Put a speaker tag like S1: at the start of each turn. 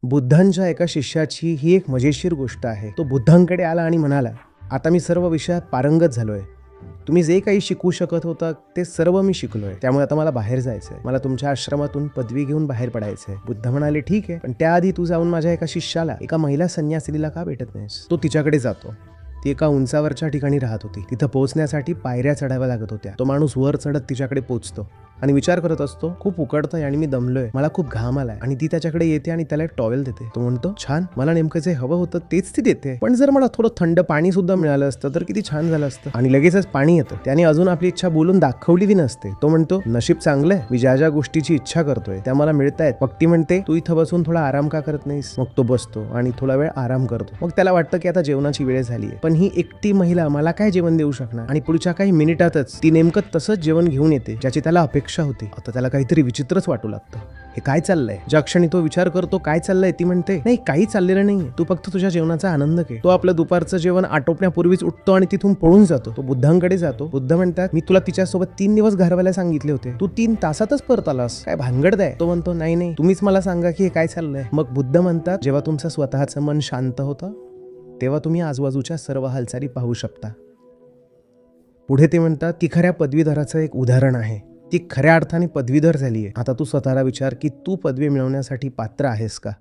S1: बुद्धांच्या एका शिष्याची ही एक मजेशीर गोष्ट आहे. तो बुद्धांकडे आला आणि म्हणाला, आता मी सर्व विषयात पारंगत झालोय. तुम्ही जे काही शिकू शकत होता ते सर्व मी शिकलोय. त्यामुळे आता मला बाहेर जायचंय. मला तुमच्या आश्रमातून पदवी घेऊन बाहेर पडायचंय. बुद्ध म्हणाले, ठीक आहे, पण त्याआधी तू जाऊन माझ्या एका शिष्याला, एका महिला संन्यासिनीला का भेटत नाहीस? तो तिच्याकडे जातो. ती एका उंचावरच्या ठिकाणी राहत होती. तिथं पोहोचण्यासाठी पायऱ्या चढाव्या लागत होत्या. तो माणूस वर चढत तिच्याकडे पोहोचतो आणि विचार करत असतो, खूप उकडतंय आणि मी दमलोय, मला खूप घाम आलाय. आणि ती त्याच्याकडे येते आणि त्याला एक टॉवेल देते. तो म्हणतो, छान, मला नेमकं जे हवं होतं तेच ती देते, पण जर मला थोडं थंड पाणी सुद्धा मिळालं असतं तर किती छान झालं असतं. आणि लगेचच पाणी येतं. त्याने अजून आपली इच्छा बोलून दाखवलेली नसते. तो म्हणतो, नशीब चांगलंय, मी ज्या ज्या गोष्टीची इच्छा करतोय त्या मला मिळतायत. मग ती म्हणते, तू इथं बसून थोडा आराम का करत नाहीस? मग तो बसतो आणि थोडा वेळ आराम करतो. मग त्याला वाटतं की आता जेवणाची वेळ झाली आहे, पण ही एकटी महिला मला काय जेवण देऊ शकणार? आणि पुढच्या काही मिनिटातच ती नेमकं तसंच जेवण घेऊन येते ज्याची त्याला अपेक्षा होती. आता त्याला काहीतरी विचित्रच वाटू लागतं. हे काय चाललंय? ज्या क्षणी तो विचार करतो काय चाललंय, ती म्हणते, नाही, काही चाललेलं नाहीये, तू फक्त तुझ्या जेवणाचा आनंद घे. तो आपलं दुपारचं जेवण आटोपण्यापूर्वीच उठतो आणि तिथून पळून जातो. तो बुद्धांकडे जातो. बुद्ध म्हणतात, मी तुला तिच्यासोबत 3 दिवस घालवायला सांगितले होते, तू 3 तासातच परत आलास, काय भानगड आहे? तो म्हणतो, नाही नाही, तुम्हीच मला सांगा की हे काय चाललंय. मग बुद्ध म्हणतात, जेव्हा तुमचं स्वतःचं मन शांत होतं तेव्हा तुम्ही आजूबाजूच्या सर्व हालचाली पाहू शकता. पुढे ते म्हणतात, ती खऱ्या पदवीधराचं एक उदाहरण आहे. ती खऱ्या अर्थाने पदवीधर झालीये. आता तू स्वतःला विचार की तू पदवी मिळवण्यासाठी पात्र आहेस का?